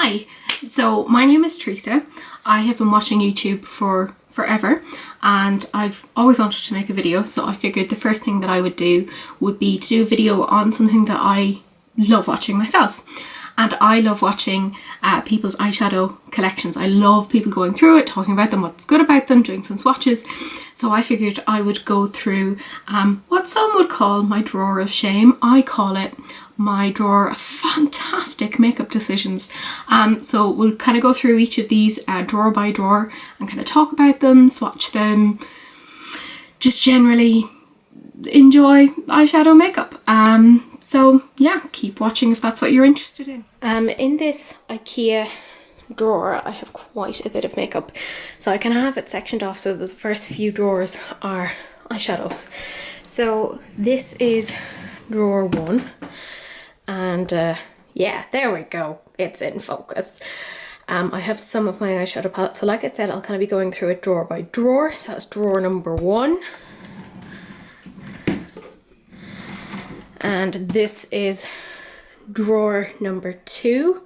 Hi, so my name is Teresa. I have been watching YouTube for forever and I've always wanted to make a video, so I figured the first thing that I would do would be to do a video on something that I love watching myself. And I love watching people's eyeshadow collections. I love people going through it, talking about them, what's good about them, doing some swatches. So I figured I would go through what some would call my drawer of shame. I call it my drawer of fantastic makeup decisions. So we'll kind of go through each of these drawer by drawer and kind of talk about them, swatch them, just generally enjoy eyeshadow makeup. So yeah, keep watching if that's what you're interested in. In this IKEA drawer I have quite a bit of makeup, so I kind of have it sectioned off so the first few drawers are eyeshadows. So this is drawer 1 and yeah, there we go, it's in focus. I have some of my eyeshadow palettes, so like I said, I'll kind of be going through it drawer by drawer. So that's drawer number 1. And this is drawer number 2.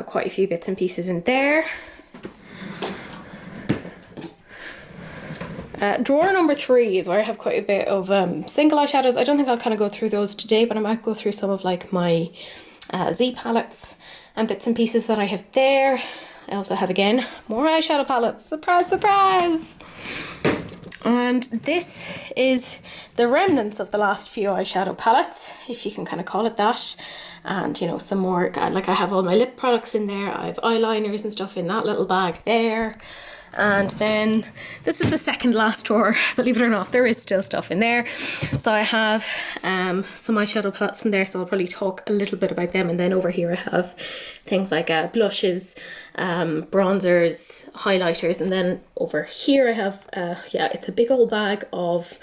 Quite a few bits and pieces in there. Drawer number 3 is where I have quite a bit of single eyeshadows. I don't think I'll kind of go through those today, but I might go through some of like my Z palettes and bits and pieces that I have there. I also have, again, more eyeshadow palettes. Surprise, surprise! And this is the remnants of the last few eyeshadow palettes, if you can kind of call it that. And, you know, some more, like I have all my lip products in there. I have eyeliners and stuff in that little bag there. And then this is the second last drawer. Believe it or not, there is still stuff in there. So I have some eyeshadow palettes in there, so I'll probably talk a little bit about them. And then over here I have things like blushes, bronzers, highlighters. And then over here I have, yeah, it's a big old bag of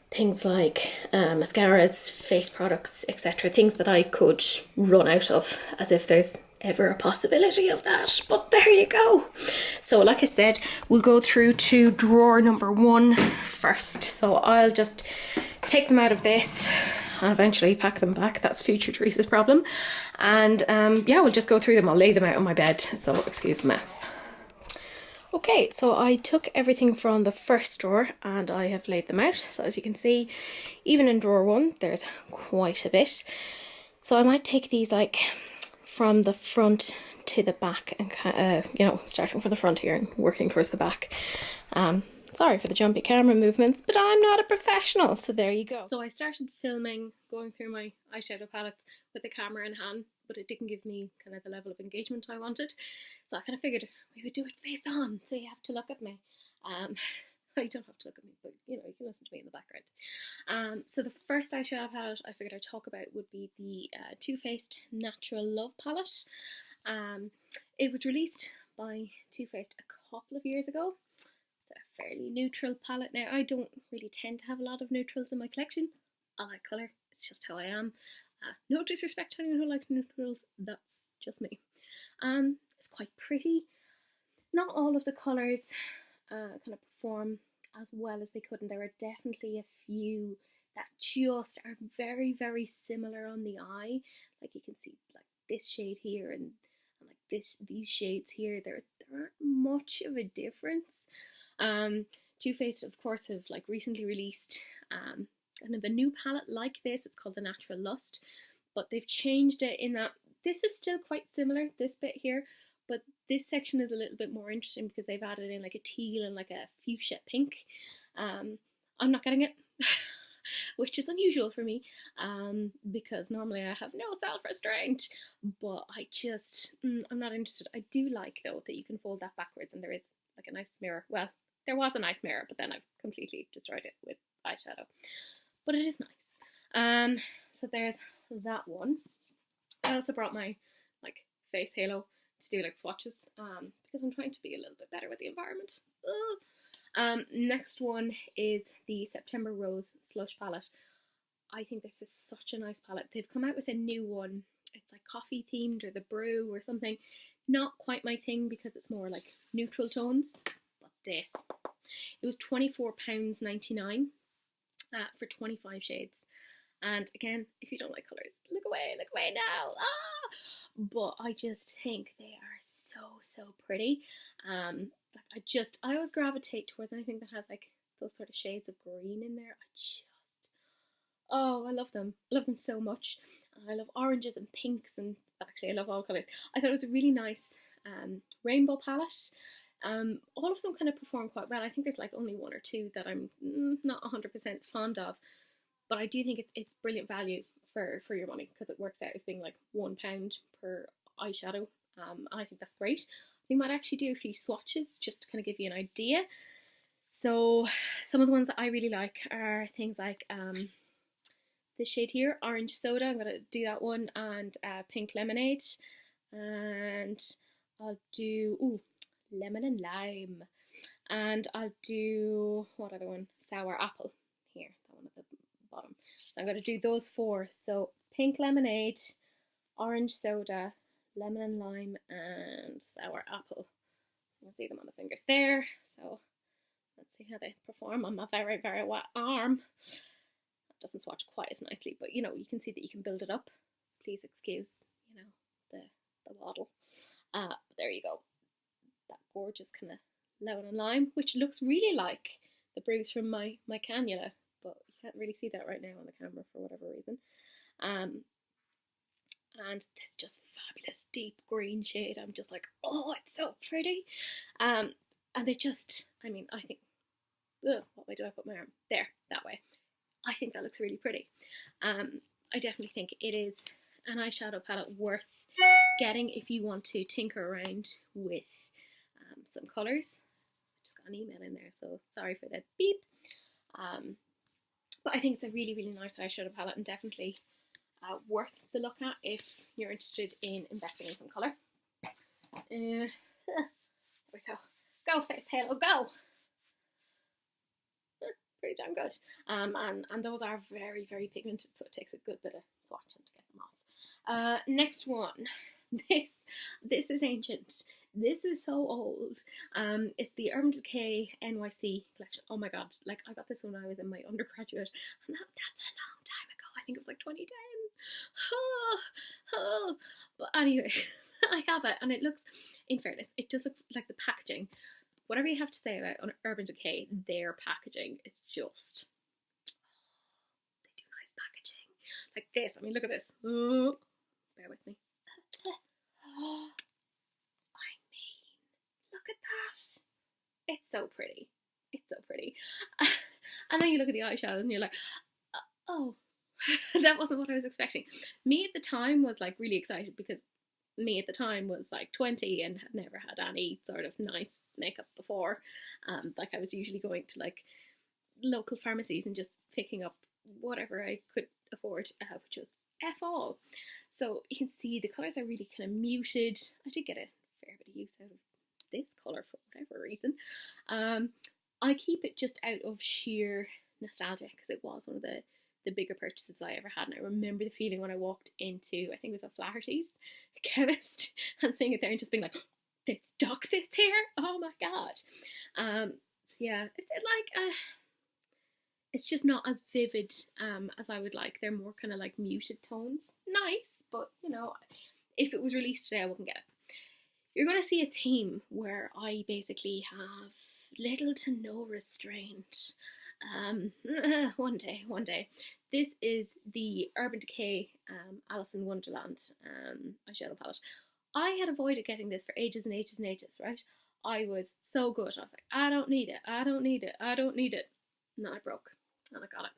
things like mascaras, face products, etc. Things that I could run out of, as if there's ever a possibility of that, but there you go. So like I said, we'll go through to drawer number 1 first. So I'll just take them out of this and eventually pack them back. That's future Teresa's problem. And yeah, we'll just go through them. I'll lay them out on my bed, so excuse the mess. Okay, so I took everything from the first drawer and I have laid them out. So as you can see, even in drawer 1, there's quite a bit. So I might take these like from the front to the back and you know, starting from the front here and working towards the back. Sorry for the jumpy camera movements, but I'm not a professional, so there you go. So I started filming, going through my eyeshadow palettes with the camera in hand, but it didn't give me kind of the level of engagement I wanted. So I kind of figured we would do it face on, so you have to look at me. You don't have to look at me, but you know, you can listen to me in the background. So the first eyeshadow palette I figured I'd talk about would be the Too Faced Natural Love palette. It was released by Too Faced a couple of years ago. It's a fairly neutral palette. Now, I don't really tend to have a lot of neutrals in my collection. I like colour, it's just how I am. No disrespect to anyone who likes neutrals, that's just me. It's quite pretty. Not all of the colours kind of perform as well as they could, and there are definitely a few that just are very, very similar on the eye. Like you can see like this shade here and like these shades here, there aren't much of a difference. Too Faced, of course, have like recently released kind of a new palette like this. It's called the Natural Lust, but they've changed it in that this is still quite similar, this bit here, but this section is a little bit more interesting because they've added in like a teal and like a fuchsia pink. I'm not getting it, which is unusual for me, because normally I have no self-restraint, but I just, I'm not interested. I do like, though, that you can fold that backwards and there is like a nice mirror. Well, there was a nice mirror, but then I've completely destroyed it with eyeshadow. But it is nice. So there's that one. I also brought my like face halo to do like swatches, because I'm trying to be a little bit better with the environment. Next one is the September Rose Slush palette. I think this is such a nice palette. They've come out with a new one. It's like coffee themed or the brew or something. Not quite my thing because it's more like neutral tones. But this, it was £24.99 for 25 shades. And again, if you don't like colours, look away now. Ah! But I just think they are so pretty. I always gravitate towards anything that has like those sort of shades of green in there. Oh, I love them. I love them so much. I love oranges and pinks, and actually I love all colours. I thought it was a really nice rainbow palette. All of them kind of perform quite well. I think there's like only one or two that I'm not 100% fond of, but I do think it's brilliant value for your money, because it works out as being like £1 per eyeshadow, and I think that's great. We might actually do a few swatches just to kind of give you an idea. So some of the ones that I really like are things like this shade here, Orange Soda. I'm going to do that one, and Pink Lemonade, and I'll do Lemon and Lime, and I'll do, what other one, Sour Apple here, that one at the bottom. So I'm going to do those four. So Pink Lemonade, Orange Soda, Lemon and Lime, and Sour Apple. You can see them on the fingers there. So let's see how they perform on my very wet arm. It doesn't swatch quite as nicely, but you know, you can see that you can build it up. Please excuse, you know, the waddle. But there you go. That gorgeous kind of lemon and lime, which looks really like the bruise from my cannula, but you can't really see that right now on the camera for whatever reason. And this just fabulous deep green shade. I'm just like, oh, it's so pretty. And they just, I mean, I think, what way do I put my arm? There, that way. I think that looks really pretty. I definitely think it is an eyeshadow palette worth getting if you want to tinker around with some colours. I just got an email in there, so sorry for that beep. But I think it's a really nice eyeshadow palette, and definitely worth the look at if you're interested in investing in some colour. There we go. Go Face Halo, go! Pretty damn good. And those are very pigmented, so it takes a good bit of swatching to get them off. Next one. This is ancient. This is so old. It's the Urban Decay NYC collection. Oh my god, like I got this when I was in my undergraduate, and that's a long time ago. I think it was like 2010. But anyway, I have it, and it looks, in fairness, it does look like the packaging. Whatever you have to say about Urban Decay, their packaging is just, they do nice packaging. Like this, I mean, look at this. Bear with me. I mean, look at that. It's so pretty. It's so pretty. And then you look at the eyeshadows and you're like, oh, that wasn't what I was expecting. Me at the time was like really excited, because me at the time was like 20 and had never had any sort of nice makeup before. Like I was usually going to like local pharmacies and just picking up whatever I could afford, which was F all. So you can see the colours are really kind of muted. I did get a fair bit of use out of this colour for whatever reason. I keep it just out of sheer nostalgia, because it was one of the bigger purchases I ever had, and I remember the feeling when I walked into, I think it was a Flaherty's chemist, and seeing it there and just being like, they stock this here? Oh my god. So yeah, it's just not as vivid as I would like. They're more kind of like muted tones. Nice, but you know, if it was released today, I wouldn't get it. You're going to see a theme where I basically have little to no restraint. One day. This is the Urban Decay Alice in Wonderland eyeshadow palette. I had avoided getting this for ages and ages, right? I was so good. I was like, I don't need it. And then I broke, and I got it.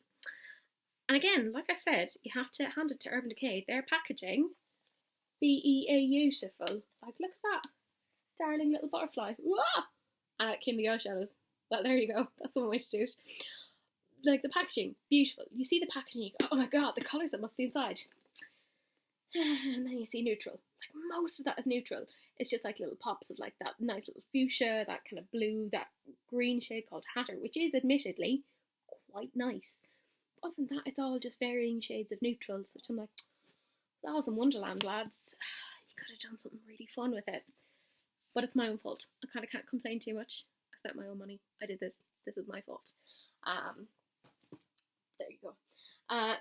And again, like I said, you have to hand it to Urban Decay. Their packaging, beautiful. Like, look at that. Darling little butterfly. Wah! And it came the eyeshadows. Well, there you go. That's one way to do it. Like, the packaging, beautiful. You see the packaging, you go, oh my god, the colours that must be inside. And then you see neutral. Like, most of that is neutral. It's just like little pops of like that nice little fuchsia, that kind of blue, that green shade called Hatter, which is admittedly quite nice. But other than that, it's all just varying shades of neutrals, which I'm like, it's Alice in Wonderland, lads. You could have done something really fun with it. But it's my own fault. I kind of can't complain too much. I spent my own money. I did this. This is my fault. there you go.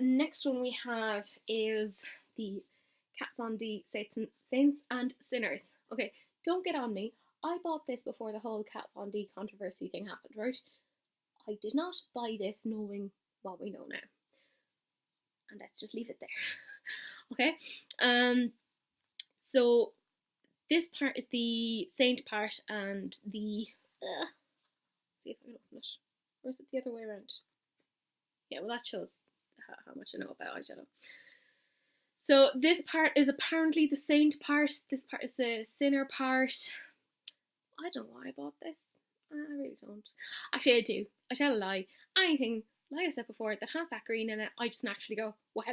Next one we have is the Kat Von D Saints and Sinners. Okay, don't get on me. I bought this before the whole Kat Von D controversy thing happened, right? I did not buy this knowing what we know now. And let's just leave it there. Okay. So this part is the Saint part, and the see if I can open it. Or is it the other way around? Yeah, well that shows how much I know about eyeshadow. So this part is apparently the Saint part. This part is the Sinner part. I don't know why I bought this. I really don't. Actually, I do. I tell a lie. Anything, like I said before, that has that green in it, I just naturally go, well,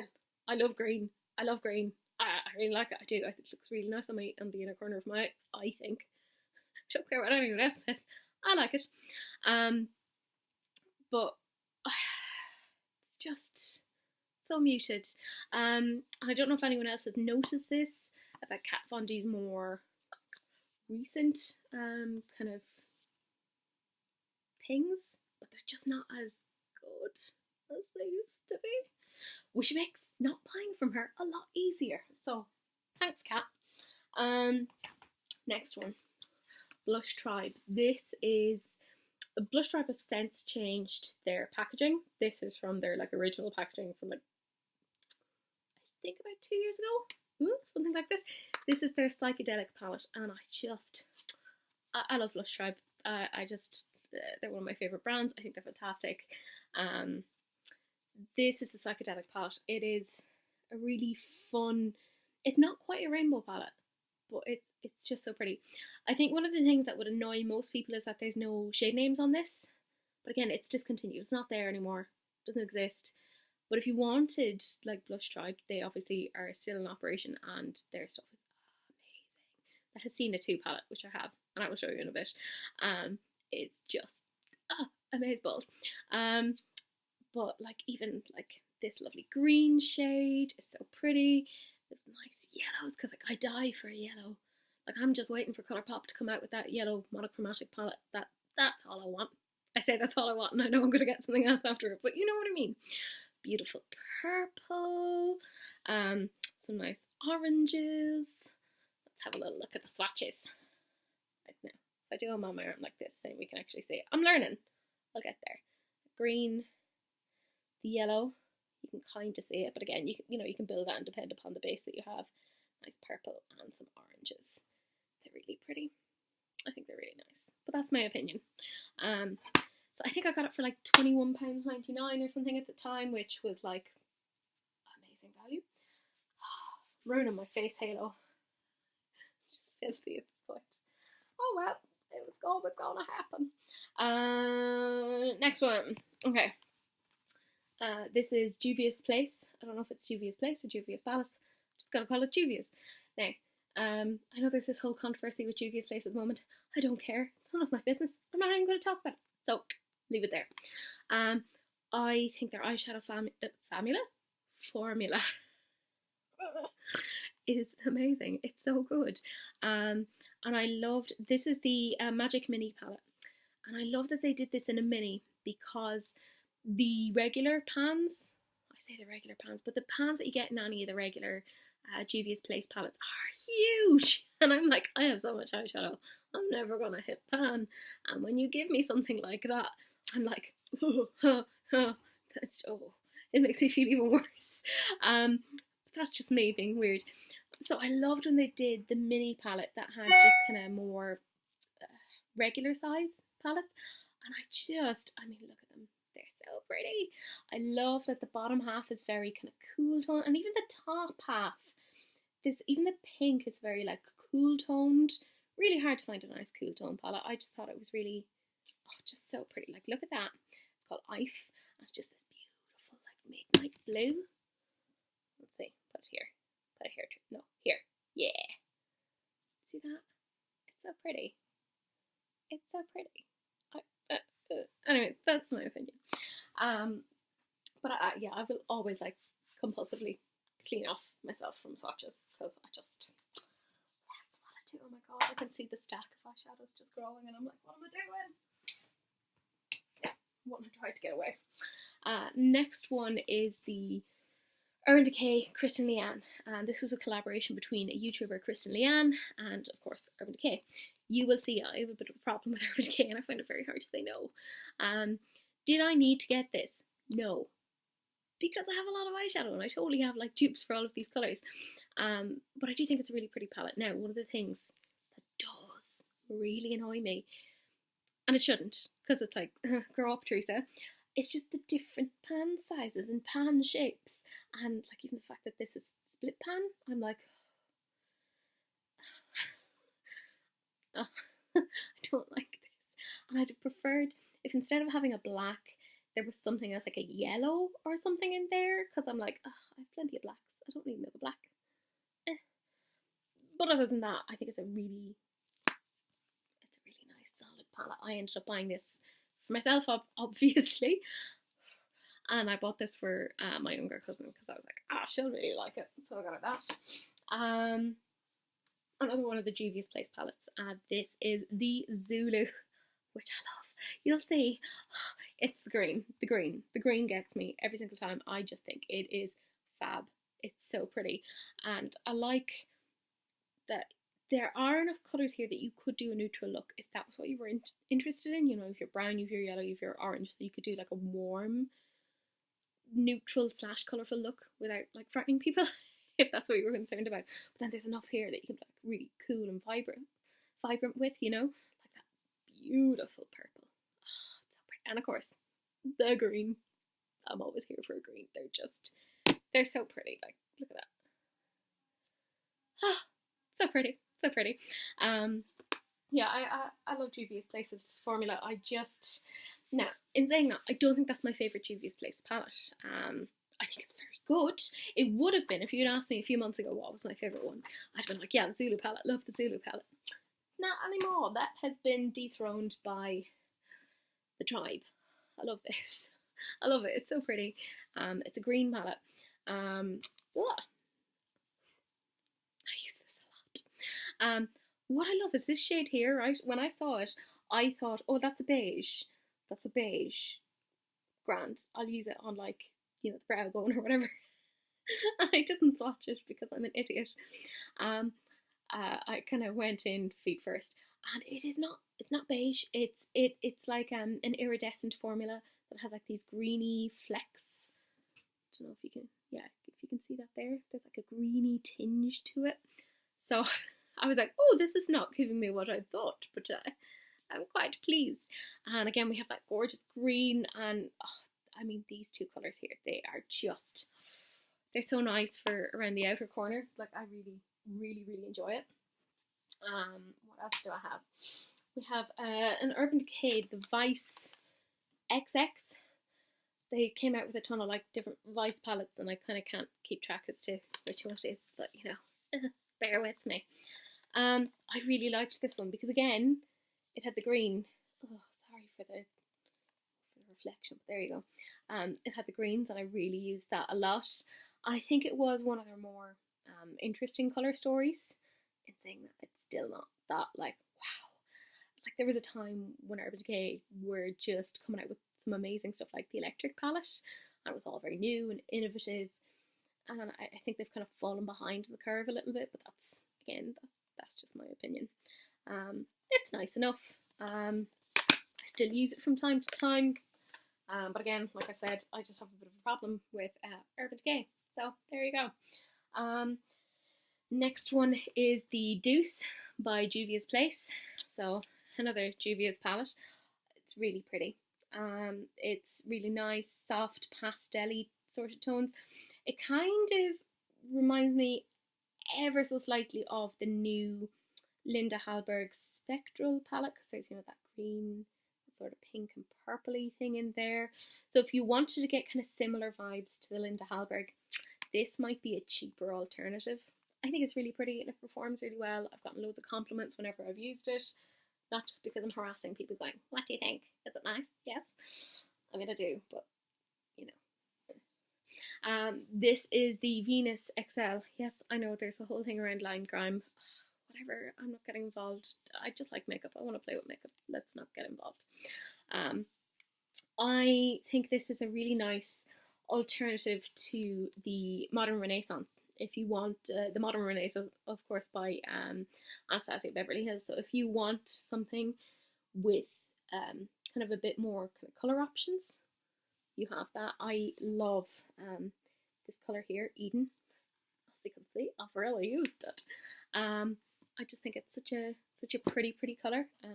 I love green. I love green. I really like it. I do. I think it looks really nice on the inner corner of my eye, I think. I don't care what anyone else says. I like it. But it's just so muted. And I don't know if anyone else has noticed this about Kat Von D's more recent kind of things, but they're just not as good as they used to be, which makes not buying from her a lot easier. So thanks, Kat. Next one, Blush Tribe. This is Blush Tribe have since changed their packaging. This is from their like original packaging from like I think about 2 years ago. Something like this. This is their psychedelic palette, and I love Blush Tribe. They're one of my favourite brands. I think they're fantastic. This is the psychedelic palette. It is a really fun, it's not quite a rainbow palette, but it's just so pretty. I think one of the things that would annoy most people is that there's no shade names on this. But again, it's discontinued. It's not there anymore. It doesn't exist. But if you wanted like Blush Tribe, they obviously are still in operation, and their stuff is amazing. The Hasina 2 palette, which I have, and I will show you in a bit. It's just amazeballs. But like even like this lovely green shade is so pretty. There's nice yellows, because like I die for a yellow. Like I'm just waiting for Colourpop to come out with that yellow monochromatic palette. That's all I want. I say that's all I want, and I know I'm gonna get something else after it, but you know what I mean. Beautiful purple, some nice oranges. Let's have a little look at the swatches. Right now, if I do them on my arm like this, then we can actually see it. I'm learning. I'll get there. Green, the yellow, you can kind of see it, but again, you can build that and depend upon the base that you have. Nice purple and some oranges. They're really pretty. I think they're really nice, but that's my opinion. So I think I got it for like £21.99 or something at the time, which was like amazing value. Ruining my face halo. It's just filthy at this point. Oh well, it was always gonna happen. Next one. Okay. This is Juvia's Place. I don't know if it's Juvia's Place or Juvia's Palace. I'm just gonna call it Juvia's. Now, I know there's this whole controversy with Juvia's Place at the moment. I don't care. It's none of my business. I'm not even going to talk about it. So, leave it there. I think their eyeshadow formula is amazing. It's so good. And I loved, this is the Magic Mini palette. And I love that they did this in a mini, because the regular pans, I say the regular pans, but the pans that you get in any of the regular Juvia's Place palettes are huge. And I'm like, I have so much eyeshadow, I'm never gonna hit pan. And when you give me something like that, I'm like, it makes me feel even worse. That's just me being weird. So I loved when they did the mini palette that had just kind of more regular size palettes. And I mean, look at them. They're so pretty. I love that the bottom half is very kind of cool tone, and even the top half, even the pink is very like cool toned. Really hard to find a nice cool tone palette. I just thought it was really, just so pretty. Like, look at that. It's called Ife. It's just this beautiful like midnight blue. Let's see. Put it here. Put it here. No, here. Yeah. See that? It's so pretty. It's so pretty. Anyway, that's my opinion. But yeah, I will always like compulsively clean off myself from swatches, because that's what I do. Oh my god, I can see the stack of eyeshadows just growing, and I'm like, what am I doing? Yeah, wanting to try to get away. Next one is the Urban Decay Kristen Leanne, and this was a collaboration between a YouTuber, Kristen Leanne, and of course Urban Decay. You will see I have a bit of a problem with Urban Decay, and I find it very hard to say no. Did I need to get this? No, because I have a lot of eyeshadow and I totally have like dupes for all of these colours. But I do think it's a really pretty palette. Now, one of the things that does really annoy me, and it shouldn't, because it's like, grow up, Teresa, it's just the different pan sizes and pan shapes. And like even the fact that this is split pan, I'm like, oh, I don't like this. And I'd have preferred if instead of having a black, there was something else like a yellow or something in there, because I'm like, oh, I have plenty of blacks. I don't need another black. But other than that, I think it's a really nice solid palette. I ended up buying this for myself, obviously, and I bought this for my younger cousin because I was like, ah, she'll really like it, so I got her that. Another one of the Juvia's Place palettes. This is the Zulu, which I love. You'll see, it's the green. The green gets me every single time. I just think it is fab. It's so pretty, and I like that there are enough colours here that you could do a neutral look if that was what you were interested in. You know, if you're brown, if you're yellow, if you're orange, so you could do like a warm, neutral slash colourful look without like frightening people, if that's what you were concerned about. But then there's enough here that you can be like really cool and vibrant with, you know, like that beautiful purple. Oh, it's so pretty. And of course, the green. I'm always here for a green. They're so pretty. Like, look at that. Ah, so pretty, so pretty. Yeah, I love Juvia's Place's formula. Now, in saying that, I don't think that's my favourite Juvia's Place palette. I think it's very good. It would have been if you'd asked me a few months ago what was my favourite one. I'd have been like, yeah, the Zulu palette. Love the Zulu palette. Not anymore. That has been dethroned by the Tribe. I love this. I love it. It's so pretty. It's a green palette. I use this a lot. What I love is this shade here, right? When I saw it, I thought, oh, that's a beige. That's a beige. Grand. I'll use it on like, you know, the brow bone or whatever. I didn't swatch it because I'm an idiot. I kind of went in feet first, and it's not beige. It's like an iridescent formula that has like these greeny flecks. I don't know if you can, if you can see that there. There's like a greeny tinge to it. So I was like, oh, this is not giving me what I thought, but I'm quite pleased. And again, we have that gorgeous green, and I mean, these two colours here, they're so nice for around the outer corner. Like, I really enjoy it. What else do I have? We have an Urban Decay, the Vice XX. They came out with a ton of like different Vice palettes, and I kind of can't keep track as to which one it is, but you know, bear with me. I really liked this one because again, it had the green. Oh, sorry for the reflection, but there you go. It had the greens, and I really used that a lot. I think it was one of their more interesting colour stories, in saying that it's still not that like wow. Like, there was a time when Urban Decay were just coming out with some amazing stuff like the electric palette, and it was all very new and innovative, and I think they've kind of fallen behind the curve a little bit, but that's just my opinion. It's nice enough. I still use it from time to time, but again, like I said, I just have a bit of a problem with Urban Decay, so there you go. Next one is the Deuce by Juvia's Place. So another Juvia's palette. It's really pretty. It's really nice, soft, pastel-y sort of tones. It kind of reminds me ever so slightly of the new Linda Hallberg Spectral palette, because there's, you know, that green, sort of pink and purpley thing in there. So if you wanted to get kind of similar vibes to the Linda Hallberg, this might be a cheaper alternative. I think it's really pretty and it performs really well. I've gotten loads of compliments whenever I've used it. Not just because I'm harassing people going, what do you think? Is it nice? Yes. I mean, I do, but, you know. This is the Venus XL. Yes, I know there's a whole thing around line grime. Whatever, I'm not getting involved. I just like makeup. I want to play with makeup. Let's not get involved. I think this is a really nice alternative to the Modern Renaissance. If you want the Modern Renaissance, of course, by Anastasia Beverly Hills. So if you want something with kind of a bit more kind of color options, you have that. I love this color here, Eden. As you can see, I've really used it. I just think it's such a pretty color. There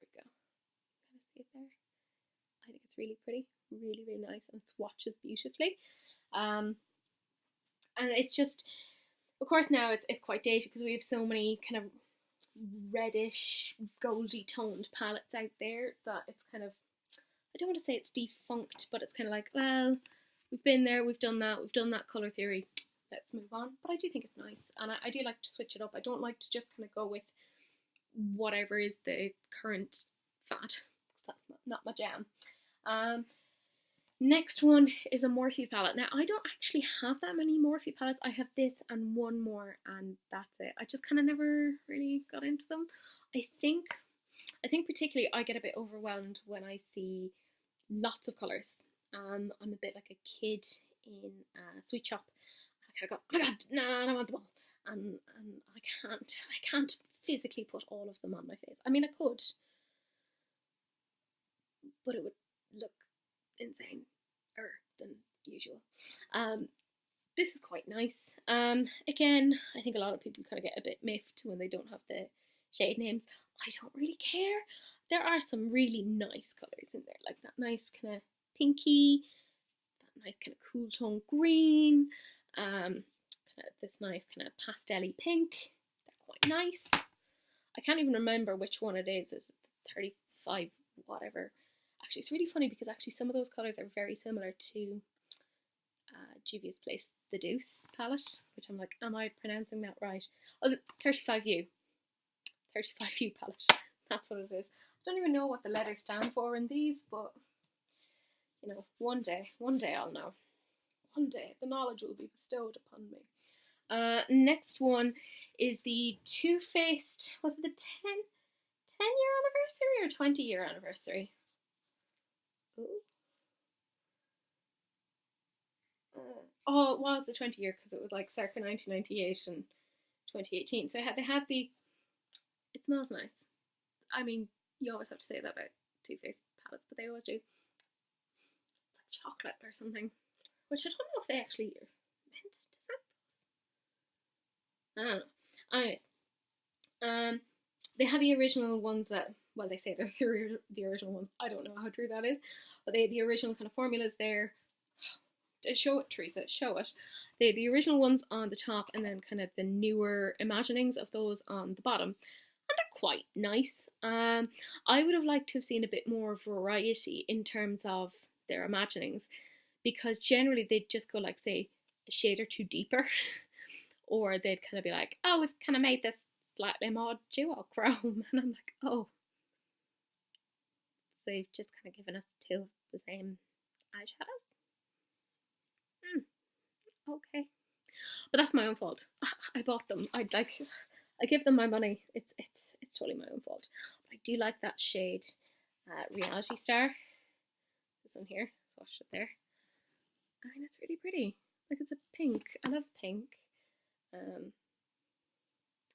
we go. Can you see it there? I think it's really pretty, really nice, and it swatches beautifully. And it's just, of course, now it's quite dated because we have so many kind of reddish, goldy toned palettes out there that it's kind of, I don't want to say it's defunct, but it's kind of like, well, we've been there, we've done that colour theory, let's move on. But I do think it's nice, and I do like to switch it up. I don't like to just kind of go with whatever is the current fad. That's not my jam. Next one is a Morphe palette. Now, I don't actually have that many Morphe palettes. I have this and one more, and that's it. I just kind of never really got into them. I think particularly I get a bit overwhelmed when I see lots of colours. I'm a bit like a kid in a sweet shop. I kind of go, oh my god, no, I don't want them all. And I can't physically put all of them on my face. I mean, I could, but it would look insane than usual. This is quite nice. Again, I think a lot of people kind of get a bit miffed when they don't have the shade names. I don't really care. There are some really nice colours in there, like that nice kind of pinky, that nice kind of cool tone green, kind of this nice kind of pastel-y pink. They're quite nice. I can't even remember which one it is. It's 35 whatever. Actually, it's really funny because actually some of those colours are very similar to Juvia's Place, the Deuce palette, which I'm like, am I pronouncing that right? Oh, the 35U. 35U palette. That's what it is. I don't even know what the letters stand for in these, but you know, one day I'll know. One day the knowledge will be bestowed upon me. Next one is the Too Faced. Was it the 10-year anniversary or 20-year anniversary? Oh, it was the 20-year because it was like circa 1998 and 2018. So they had the. It smells nice. I mean, you always have to say that about Too Faced palettes, but they always do. It's like chocolate or something, which I don't know if they actually are meant to scent those. I don't know. Anyways, they have the original ones that, well, they say they're the original ones. I don't know how true that is, but they had the original kind of formulas there. Show it, Teresa, show it. They had the original ones on the top, and then kind of the newer imaginings of those on the bottom. And they're quite nice. I would have liked to have seen a bit more variety in terms of their imaginings, because generally they'd just go like, say, a shade or two deeper, or they'd kind of be like, oh, we've kind of made this slightly more duochrome, and I'm like, oh, so you've just kind of given us two of the same eyeshadows? Okay, but that's my own fault. I bought them. I give them my money. It's totally my own fault. But I do like that shade, Reality Star. This one here, swatched it there. I mean, it's really pretty. Like, it's a pink. I love pink. I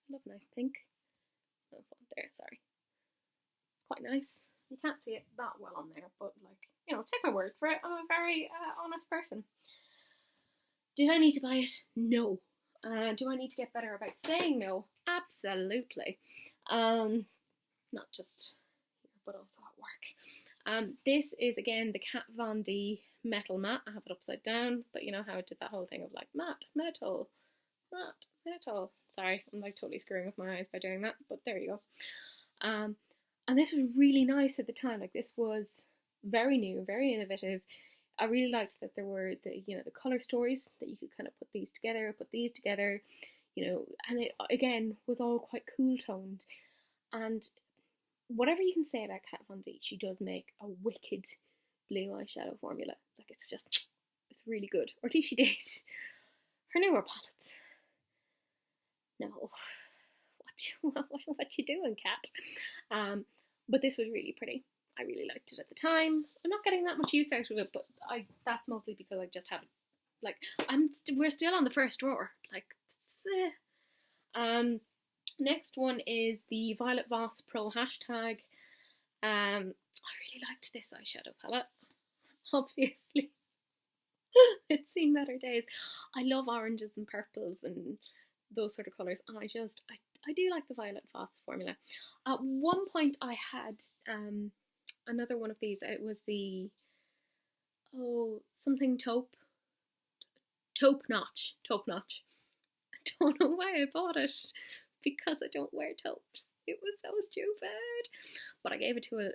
love nice pink. Oh, there, sorry. It's quite nice. You can't see it that well on there, but like, you know, take my word for it. I'm a very honest person. Did I need to buy it? No. Do I need to get better about saying no? Absolutely. Not just here, but also at work. This is, again, the Kat Von D Metal Matte. I have it upside down, but you know how it did that whole thing of like matte, metal, matte, metal. Sorry, I'm like totally screwing with my eyes by doing that, but there you go. And this was really nice at the time. Like, this was very new, very innovative. I really liked that there were the color stories, that you could kind of put these together, you know, and it again was all quite cool toned. And whatever you can say about Kat Von D, she does make a wicked blue eyeshadow formula. Like, it's really good, or at least she did. Her newer palettes, no, what you doing, Kat? But this was really pretty. I really liked it at the time. I'm not getting that much use out of it, but that's mostly because I just haven't, like, we're still on the first drawer. Like, next one is the Violet Voss Pro hashtag. I really liked this eyeshadow palette. Obviously, it's seen better days. I love oranges and purples and those sort of colours, and I do like the Violet Voss formula. At one point, I had another one of these. It was the something taupe notch. I don't know why I bought it, because I don't wear taupes. It was so stupid. But I gave it to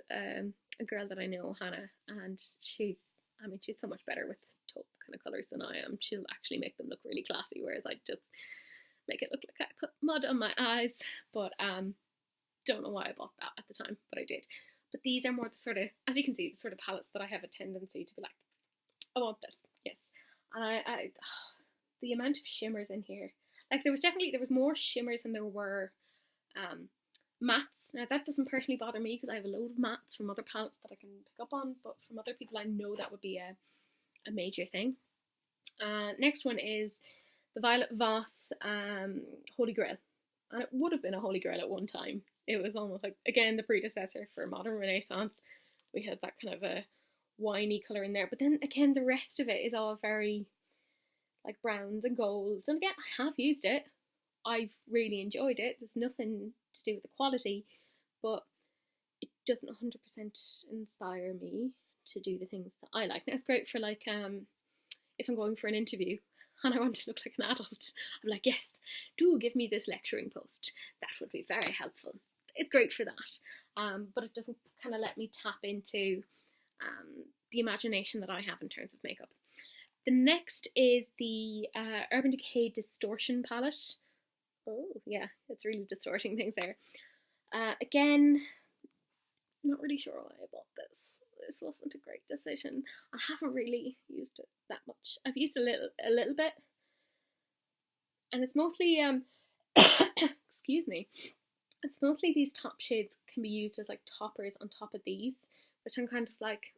a girl that I know, Hannah, and she's so much better with taupe kind of colours than I am. She'll actually make them look really classy, whereas I just make it look like I put mud on my eyes. But don't know why I bought that at the time, but I did. But these are more the sort of, as you can see, the sort of palettes that I have a tendency to be like, I want this, yes. And I the amount of shimmers in here, like there was more shimmers than there were mattes. Now that doesn't personally bother me because I have a load of mattes from other palettes that I can pick up on, but from other people I know that would be a major thing. Next one is the Violet Voss Holy Grail, and it would have been a Holy Grail at one time. It was almost like, again, the predecessor for Modern Renaissance. We had that kind of a winey colour in there, but then again the rest of it is all very like browns and golds, and again I have used it, I've really enjoyed it. There's nothing to do with the quality, but it doesn't 100% inspire me to do the things that I like. Now it's great for like if I'm going for an interview and I want to look like an adult, I'm like, yes, do give me this lecturing post, that would be very helpful. It's great for that, but it doesn't kind of let me tap into the imagination that I have in terms of makeup. The next is the Urban Decay Distortion palette. Oh yeah, it's really distorting things there. Again, not really sure why I bought this. This wasn't a great decision. I haven't really used it that much. I've used a little bit, and it's mostly excuse me. It's mostly these top shades can be used as like toppers on top of these, which I'm kind of like,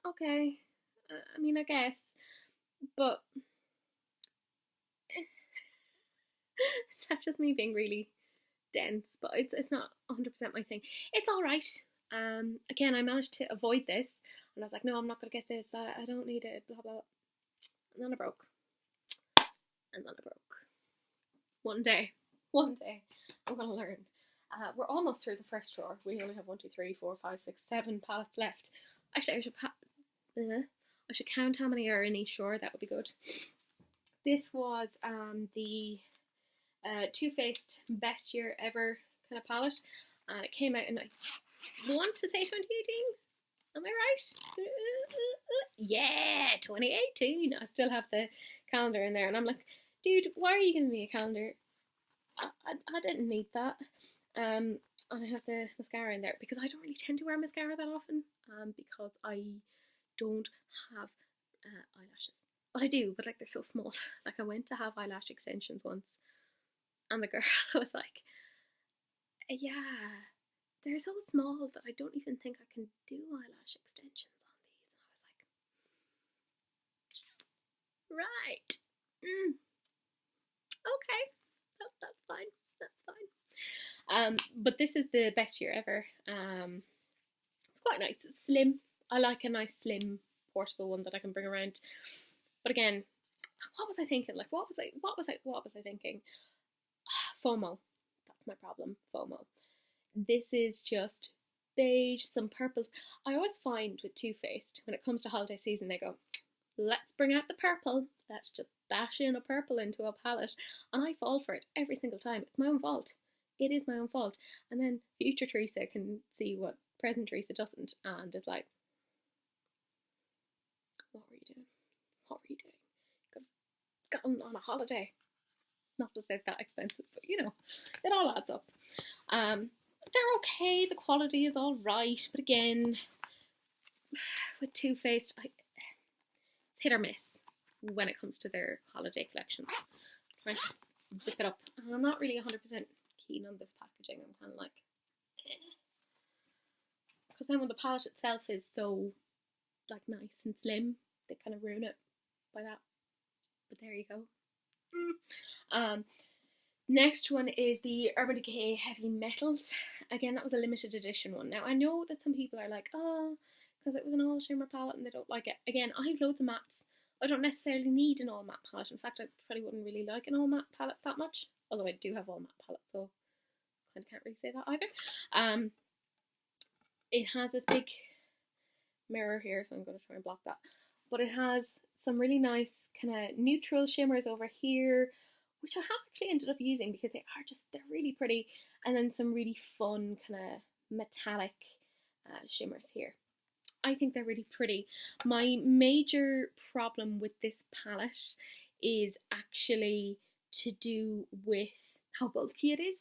okay, I mean, I guess, but that's just me being really dense, but it's not 100% my thing. It's alright. Again, I managed to avoid this, and I was like, no, I'm not going to get this, I don't need it, blah, blah. And then I broke. One day, I'm going to learn. We're almost through the first drawer. We only have 1, 2, 3, 4, 5, 6, 7 palettes left. Actually, I should count how many are in each drawer. That would be good. This was the Too Faced Best Year Ever kind of palette, and it came out in, I want to say 2018. Am I right? Yeah, 2018. I still have the calendar in there, and I'm like, dude, why are you giving me a calendar? I didn't need that. And I have the mascara in there because I don't really tend to wear mascara that often, because I don't have eyelashes. Well, I do, but like they're so small. Like I went to have eyelash extensions once, and the girl was like, yeah, they're so small that I don't even think I can do eyelash extensions on these. And I was like, right, okay, that's fine. But this is the Best Year Ever. It's quite nice. It's slim. I like a nice slim portable one that I can bring around. But again, what was I thinking? Like, what was I thinking? FOMO. That's my problem. FOMO. This is just beige, some purples. I always find with Too Faced, when it comes to holiday season, they go, let's bring out the purple. Let's just bash in a purple into a palette. And I fall for it every single time. It's my own fault. It is my own fault. And then future Teresa can see what present Teresa doesn't, and is like, what were you doing? Could have gone on a holiday. Not that they're that expensive, but you know, it all adds up. They're okay, the quality is alright, but again, with Too Faced, it's hit or miss when it comes to their holiday collections. I'm trying to zip it up, and I'm not really 100% keen on this packaging. I'm kind of like, Because then when the palette itself is so like nice and slim, they kind of ruin it by that. But there you go. Next one is the Urban Decay Heavy Metals. Again, that was a limited edition one. Now, I know that some people are like, oh, because it was an all shimmer palette and they don't like it. Again, I have loads of mattes. I don't necessarily need an all matte palette. In fact, I probably wouldn't really like an all matte palette that much. Although I do have all matte palettes, so I kind of can't really say that either. It has this big mirror here, so I'm going to try and block that. But it has some really nice kind of neutral shimmers over here, which I have actually ended up using because they're really pretty, and then some really fun kind of metallic shimmers here. I think they're really pretty. My major problem with this palette is actually to do with how bulky it is.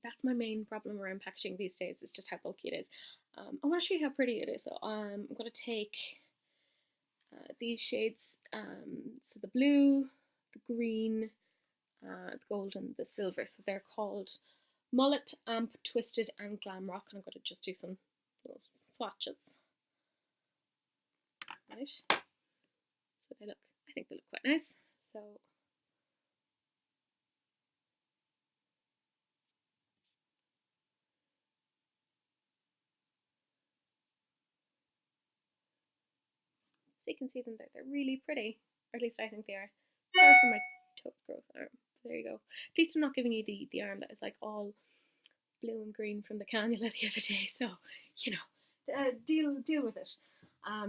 That's my main problem around packaging these days, is just how bulky it is. I want to show you how pretty it is though. I'm going to take these shades, so the blue, the green, the gold and the silver. So they're called Mullet, Amp, Twisted and Glam Rock, and I'm going to just do some little swatches. Right, so I think they look quite nice. So you can see them there. They're really pretty, or at least I think they are. Sorry for my toes growth arm. There you go. At least I'm not giving you the arm that is like all blue and green from the cannula the other day. So you know, deal with it. I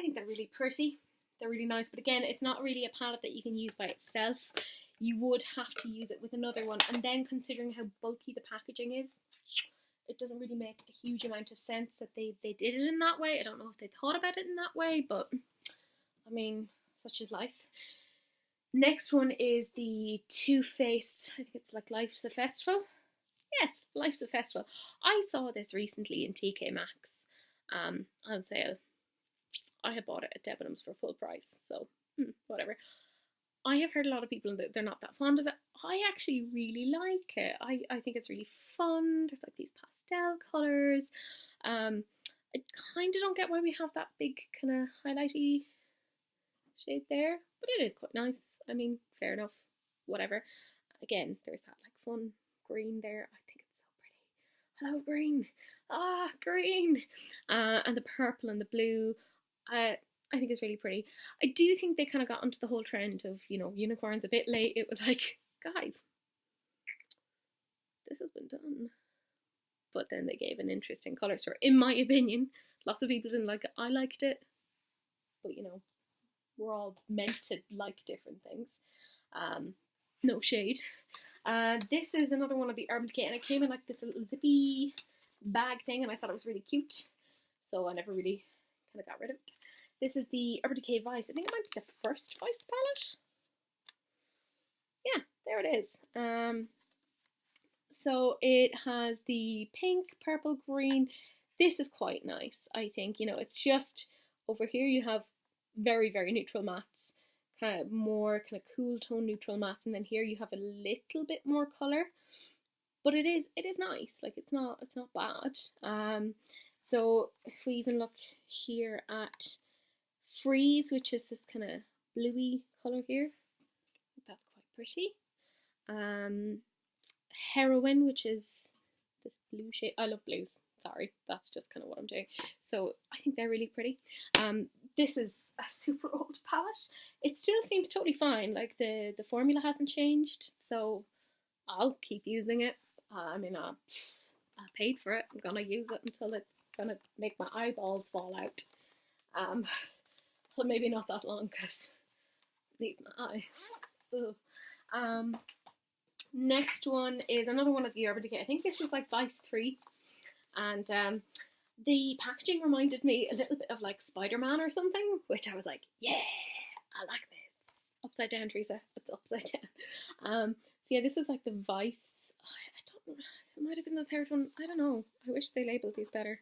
think they're really pretty. They're really nice, but again, it's not really a palette that you can use by itself. You would have to use it with another one, and then considering how bulky the packaging is, it doesn't really make a huge amount of sense that they did it in that way. I don't know if they thought about it in that way, but I mean, such is life. Next one is the Too Faced, I think it's like Life's a Festival. Yes, Life's a Festival. I saw this recently in TK Maxx on sale. I had bought it at Debenhams for full price, so whatever. I have heard a lot of people that they're not that fond of it. I actually really like it. I think it's really fun. There's like these pastel colours. I kind of don't get why we have that big kind of highlighty shade there, but it is quite nice. I mean, fair enough, whatever. Again, there's that like fun green there. I think it's so pretty. Hello, green. Ah, green. And the purple and the blue. I think it's really pretty. I do think they kind of got onto the whole trend of, you know, unicorns a bit late. It was like, guys, this has been done. But then they gave an interesting colour story. In my opinion, lots of people didn't like it. I liked it. But, you know, we're all meant to like different things. No shade. This is another one of the Urban Decay, and it came in like this little zippy bag thing, and I thought it was really cute. So I never really kind of got rid of it. This is the Urban Decay Vice. I think it might be the first Vice palette. Yeah, there it is. So it has the pink, purple, green. This is quite nice, I think. You know, it's just over here you have very, very neutral mattes, kind of more kind of cool tone neutral mattes, and then here you have a little bit more colour. But it is nice. Like it's not bad. So if we even look here at Freeze, which is this kind of bluey colour here, that's quite pretty. Heroine, which is this blue shade. I love blues. Sorry, that's just kind of what I'm doing. So I think they're really pretty. This is a super old palette. It still seems totally fine. Like the formula hasn't changed, so I'll keep using it. I mean, I paid for it. I'm gonna use it until it's gonna make my eyeballs fall out. Well, maybe not that long because I need my eyes. Next one is another one of the Urban Decay. I think this is like Vice 3. And the packaging reminded me a little bit of like Spider-Man or something, which I was like, yeah, I like this. Upside down, Teresa. It's upside down. So yeah, this is like the Vice. I don't know. It might have been the third one. I don't know. I wish they labelled these better.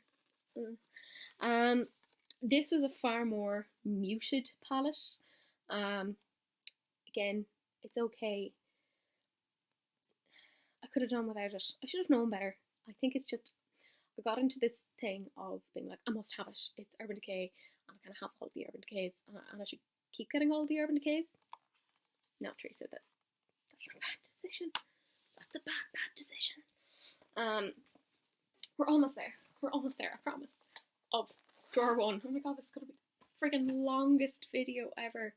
This was a far more muted palette. Again, it's okay. I could have done without it. I should have known better. I think it's just, I got into this thing of being like, I must have it. It's Urban Decay, and I kind of have all the Urban Decays, and I should keep getting all the Urban Decays. No, Teresa, that's a bad decision. That's a bad decision. We're almost there. We're almost there, I promise. Of drawer one. Oh my god, this is gonna be the friggin' longest video ever.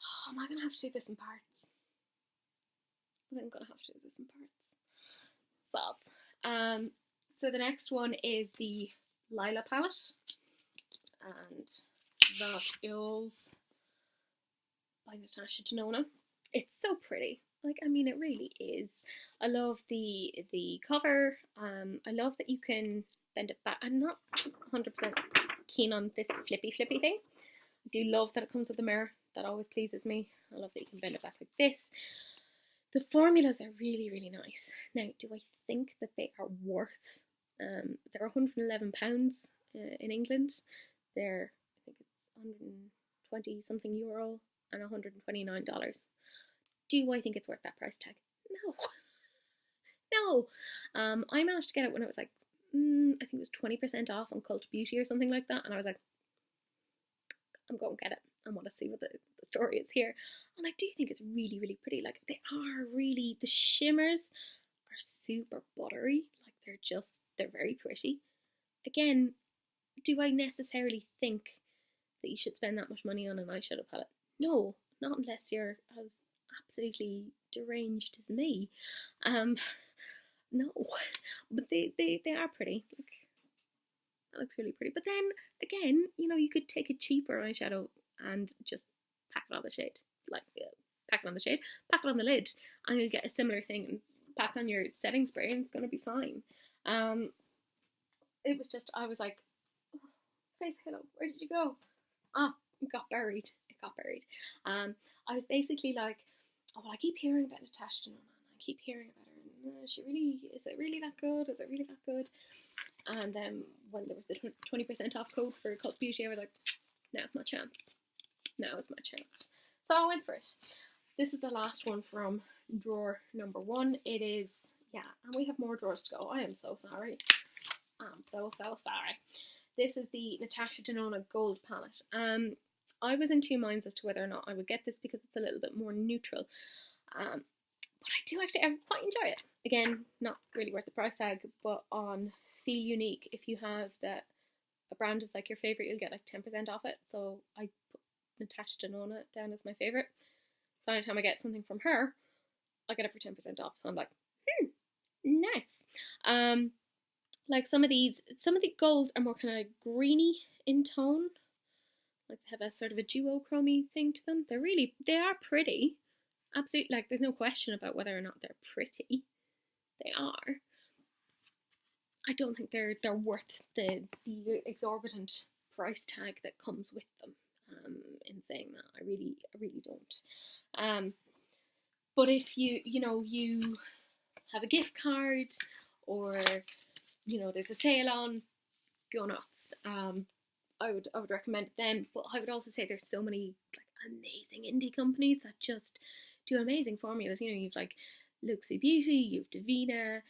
Oh, am I gonna have to do this in parts? I think I'm gonna have to do this in parts. Sad. So the next one is the Lila palette, and that is by Natasha Denona. It's so pretty. Like, I mean, it really is. I love the cover. I love that you can bend it back. I'm not 100% keen on this flippy thing. I do love that it comes with a mirror. That always pleases me. I love that you can bend it back like this. The formulas are really, really nice. Now, do I think that they are worth? They're £111 in England. They're, I think it's 120 something euro and $129. Do I think it's worth that price tag? No. No. I managed to get it when it was like, I think it was 20% off on Cult Beauty or something like that. And I was like, I'm going to get it. I want to see what the story is here. And I do think it's really, really pretty. Like, they are really, the shimmers are super buttery. Like, they're very pretty. Again, do I necessarily think that you should spend that much money on an eyeshadow palette? No, not unless you're as absolutely deranged as me. No, but they are pretty. Like, that looks really pretty. But then again, you know, you could take a cheaper eyeshadow and just pack it on the shade, like pack it on the shade, pack it on the lid, and you'll get a similar thing and pack on your setting spray, and it's gonna be fine. It was just, I was like, oh, Face Halo, where did you go? Ah, it got buried. It got buried. I was basically like, oh, well, I keep hearing about Natasha Denona, and I keep hearing about her, and is it really that good? Is it really that good? And then when there was the 20% off code for Cult Beauty, I was like, now's my chance. Now is my chance. So I went for it. This is the last one from drawer number 1. It is, yeah, and we have more drawers to go. I am so sorry. I'm so sorry. This is the Natasha Denona Gold palette. I was in two minds as to whether or not I would get this because it's a little bit more neutral. But I do actually, I quite enjoy it. Again, not really worth the price tag, but on Feel Unique, if you have that a brand is like your favourite, you'll get like 10% off it. So I put Natasha Denona down as my favourite. So anytime I get something from her, I get it for 10% off. So I'm like, nice. Like some of the golds are more kind of greeny in tone. Like they have a sort of a duochrome thing to them. They are pretty. Absolutely, like there's no question about whether or not they're pretty. They are. I don't think they're worth the exorbitant price tag that comes with them. In saying that, I really don't. But if you have a gift card, or there's a sale on, go nuts. I would recommend them, but I would also say there's so many like amazing indie companies that just do amazing formulas. You've like Luxie Beauty, you've Davina,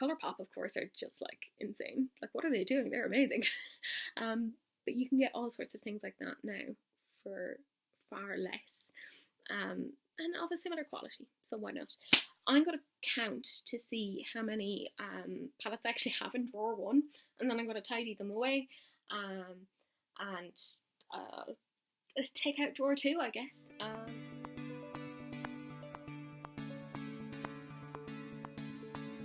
Colourpop, of course, are just like insane. Like, what are they doing? They're amazing. But you can get all sorts of things like that now for far less, and of a similar quality. So why not? I'm going to count to see how many palettes I actually have in drawer 1, and then I'm going to tidy them away and take out drawer 2, I guess.